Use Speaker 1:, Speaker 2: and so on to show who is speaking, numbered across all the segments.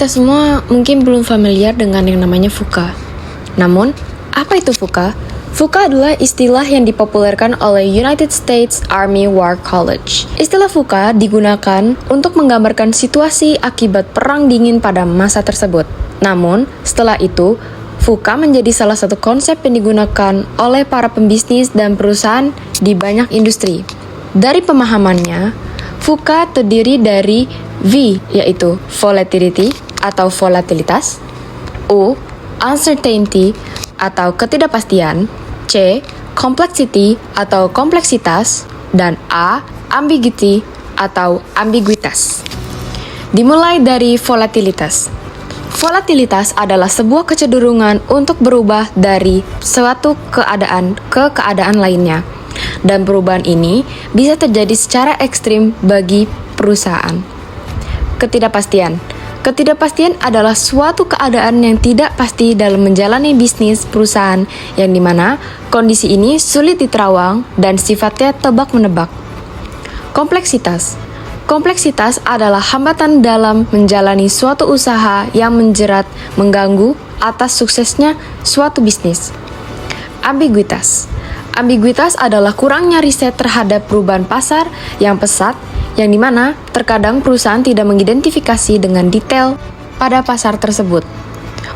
Speaker 1: Kita semua mungkin belum familiar dengan yang namanya VUCA. Namun, apa itu VUCA? VUCA adalah istilah yang dipopulerkan oleh United States Army War College. Istilah VUCA digunakan untuk menggambarkan situasi akibat perang dingin pada masa tersebut. Namun, setelah itu, VUCA menjadi salah satu konsep yang digunakan oleh para pembisnis dan perusahaan di banyak industri. Dari pemahamannya, VUCA terdiri dari V, yaitu volatility atau volatilitas, U, uncertainty atau ketidakpastian, C, complexity atau kompleksitas, dan A, ambiguity atau ambiguitas. Dimulai dari volatilitas. Volatilitas adalah sebuah kecenderungan untuk berubah dari suatu keadaan ke keadaan lainnya. Dan perubahan ini bisa terjadi secara ekstrim bagi perusahaan. Ketidakpastian. Ketidakpastian adalah suatu keadaan yang tidak pasti dalam menjalani bisnis perusahaan yang dimana kondisi ini sulit diterawang dan sifatnya tebak-menebak. Kompleksitas. Kompleksitas adalah hambatan dalam menjalani suatu usaha yang menjerat, mengganggu atas suksesnya suatu bisnis. Ambiguitas. Ambiguitas adalah kurangnya riset terhadap perubahan pasar yang pesat, yang dimana terkadang perusahaan tidak mengidentifikasi dengan detail pada pasar tersebut.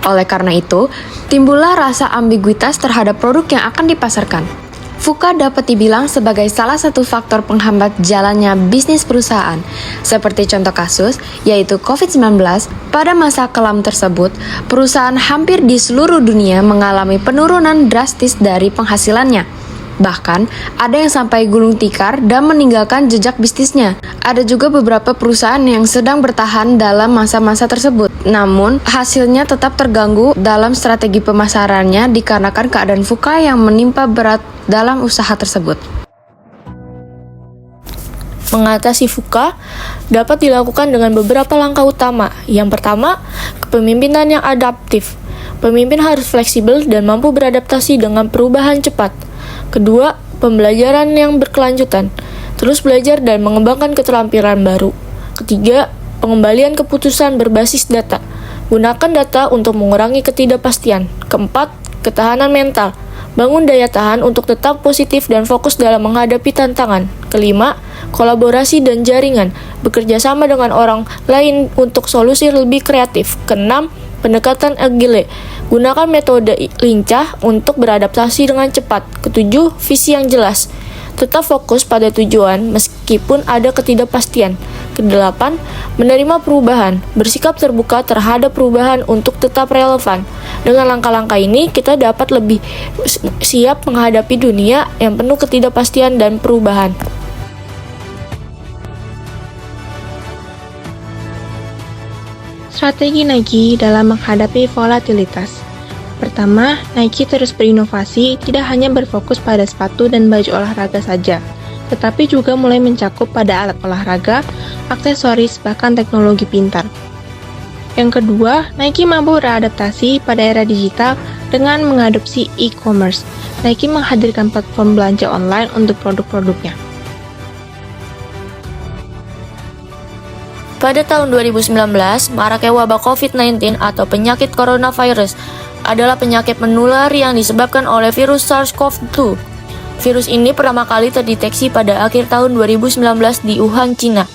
Speaker 1: Oleh karena itu, timbullah rasa ambiguitas terhadap produk yang akan dipasarkan. VUCA dapat dibilang sebagai salah satu faktor penghambat jalannya bisnis perusahaan. Seperti contoh kasus, yaitu COVID-19, pada masa kelam tersebut, perusahaan hampir di seluruh dunia mengalami penurunan drastis dari penghasilannya. Bahkan, ada yang sampai gulung tikar dan meninggalkan jejak bisnisnya. Ada juga beberapa perusahaan yang sedang bertahan dalam masa-masa tersebut. Namun, hasilnya tetap terganggu dalam strategi pemasarannya dikarenakan keadaan VUCA yang menimpa berat dalam usaha tersebut.
Speaker 2: Mengatasi VUCA dapat dilakukan dengan beberapa langkah utama. Yang pertama, kepemimpinan yang adaptif. Pemimpin harus fleksibel dan mampu beradaptasi dengan perubahan cepat. Kedua, pembelajaran yang berkelanjutan. Terus belajar dan mengembangkan keterampilan baru. Ketiga, pengembalian keputusan berbasis data. Gunakan data untuk mengurangi ketidakpastian. Keempat, ketahanan mental. Bangun daya tahan untuk tetap positif dan fokus dalam menghadapi tantangan. Kelima, kolaborasi dan jaringan. Bekerja sama dengan orang lain untuk solusi lebih kreatif. Keenam, pendekatan agile. Gunakan metode lincah untuk beradaptasi dengan cepat. Ketujuh, visi yang jelas. Tetap fokus pada tujuan meskipun ada ketidakpastian. Kedelapan, menerima perubahan. Bersikap terbuka terhadap perubahan untuk tetap relevan. Dengan langkah-langkah ini, kita dapat lebih siap menghadapi dunia yang penuh ketidakpastian dan perubahan.
Speaker 3: Strategi Nike dalam menghadapi volatilitas. Pertama, Nike terus berinovasi, tidak hanya berfokus pada sepatu dan baju olahraga saja, tetapi juga mulai mencakup pada alat olahraga, aksesoris, bahkan teknologi pintar. Yang kedua, Nike mampu beradaptasi pada era digital dengan mengadopsi e-commerce. Nike menghadirkan platform belanja online untuk produk-produknya.
Speaker 2: Pada tahun 2019, maraknya wabah COVID-19 atau penyakit coronavirus adalah penyakit menular yang disebabkan oleh virus SARS-CoV-2. Virus ini pertama kali terdeteksi pada akhir tahun 2019 di Wuhan, Cina.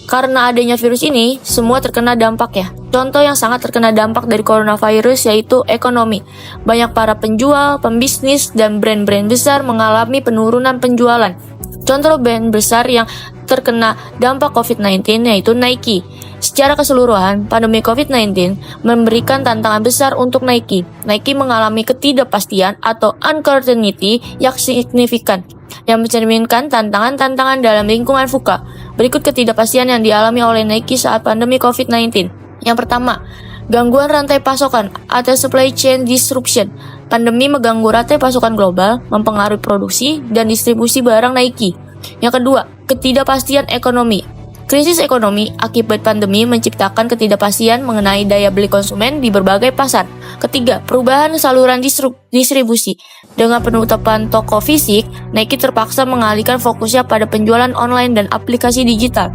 Speaker 2: Karena adanya virus ini, semua terkena dampaknya. Contoh yang sangat terkena dampak dari coronavirus yaitu ekonomi. Banyak para penjual, pembisnis, dan brand-brand besar mengalami penurunan penjualan. Contoh brand besar yang terkena dampak COVID-19 yaitu Nike. Secara keseluruhan, pandemi COVID-19 memberikan tantangan besar untuk Nike. Nike mengalami ketidakpastian atau uncertainty yang signifikan, yang mencerminkan tantangan-tantangan dalam lingkungan VUCA. Berikut ketidakpastian yang dialami oleh Nike saat pandemi COVID-19. Yang pertama, gangguan rantai pasokan atau supply chain disruption. Pandemi mengganggu rantai pasokan global, mempengaruhi produksi dan distribusi barang Nike. Yang kedua, ketidakpastian ekonomi. Krisis ekonomi akibat pandemi menciptakan ketidakpastian mengenai daya beli konsumen di berbagai pasar. Ketiga, perubahan saluran distribusi. Dengan penutupan toko fisik, Nike terpaksa mengalihkan fokusnya pada penjualan online dan aplikasi digital.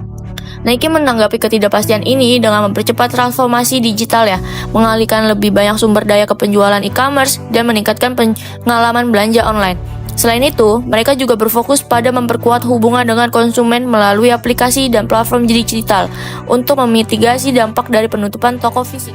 Speaker 2: Nike menanggapi ketidakpastian ini dengan mempercepat transformasi digital ya, mengalihkan lebih banyak sumber daya ke penjualan e-commerce dan meningkatkan pengalaman belanja online. Selain itu, mereka juga berfokus pada memperkuat hubungan dengan konsumen melalui aplikasi dan platform digital untuk memitigasi dampak dari penutupan toko fisik.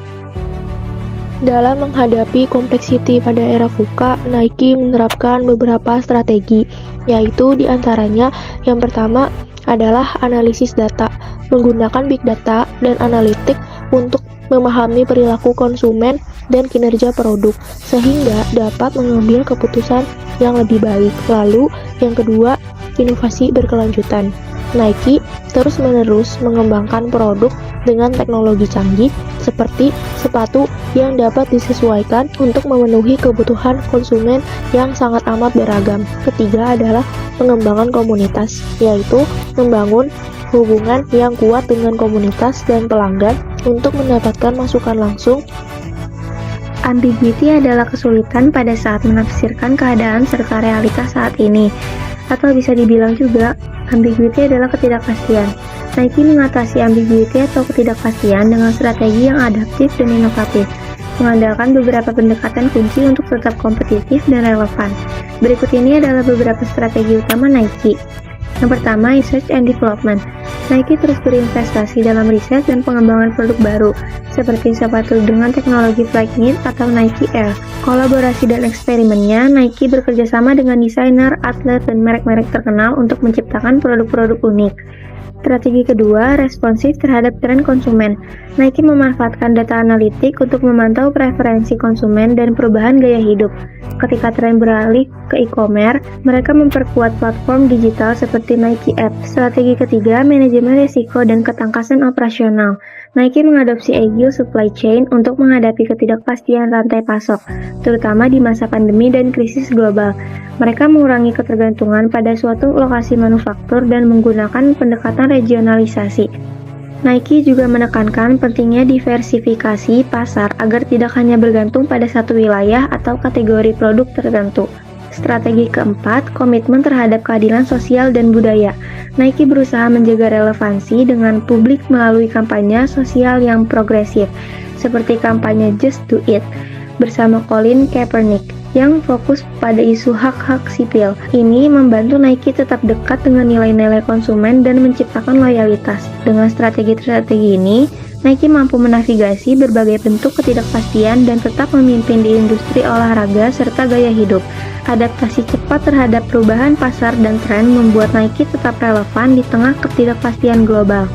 Speaker 4: Dalam menghadapi kompleksiti pada era VUCA, Nike menerapkan beberapa strategi, yaitu diantaranya yang pertama adalah analisis data, menggunakan big data dan analitik untuk memahami perilaku konsumen dan kinerja produk, sehingga dapat mengambil keputusan yang lebih baik. Lalu, yang kedua, inovasi berkelanjutan. Nike terus-menerus mengembangkan produk dengan teknologi canggih seperti sepatu yang dapat disesuaikan untuk memenuhi kebutuhan konsumen yang sangat amat beragam. Ketiga adalah pengembangan komunitas, yaitu membangun hubungan yang kuat dengan komunitas dan pelanggan untuk mendapatkan masukan langsung.
Speaker 5: Ambiguity adalah kesulitan pada saat menafsirkan keadaan serta realitas saat ini, atau bisa dibilang juga ambiguity adalah ketidakpastian. Nike mengatasi ambiguity atau ketidakpastian dengan strategi yang adaptif dan inovatif, mengandalkan beberapa pendekatan kunci untuk tetap kompetitif dan relevan. Berikut ini adalah beberapa strategi utama Nike. Yang pertama, research and development. Nike terus berinvestasi dalam riset dan pengembangan produk baru, seperti sepatu dengan teknologi Flyknit atau Nike Air. Kolaborasi dan eksperimennya, Nike bekerja sama dengan desainer, atlet, dan merek-merek terkenal untuk menciptakan produk-produk unik. Strategi kedua, responsif terhadap tren konsumen. Nike memanfaatkan data analitik untuk memantau preferensi konsumen dan perubahan gaya hidup. Ketika tren beralih ke e-commerce, mereka memperkuat platform digital seperti Nike App. Strategi ketiga, manajemen risiko dan ketangkasan operasional. Nike mengadopsi agile supply chain untuk menghadapi ketidakpastian rantai pasok, terutama di masa pandemi dan krisis global. Mereka mengurangi ketergantungan pada suatu lokasi manufaktur dan menggunakan pendekatan regionalisasi. Nike juga menekankan pentingnya diversifikasi pasar agar tidak hanya bergantung pada satu wilayah atau kategori produk tertentu. Strategi keempat, komitmen terhadap keadilan sosial dan budaya. Nike berusaha menjaga relevansi dengan publik melalui kampanye sosial yang progresif, seperti kampanye Just Do It bersama Colin Kaepernick yang fokus pada isu hak-hak sipil. Ini membantu Nike tetap dekat dengan nilai-nilai konsumen dan menciptakan loyalitas. Dengan strategi-strategi ini, Nike mampu menavigasi berbagai bentuk ketidakpastian dan tetap memimpin di industri olahraga serta gaya hidup. Adaptasi cepat terhadap perubahan pasar dan tren membuat Nike tetap relevan di tengah ketidakpastian global.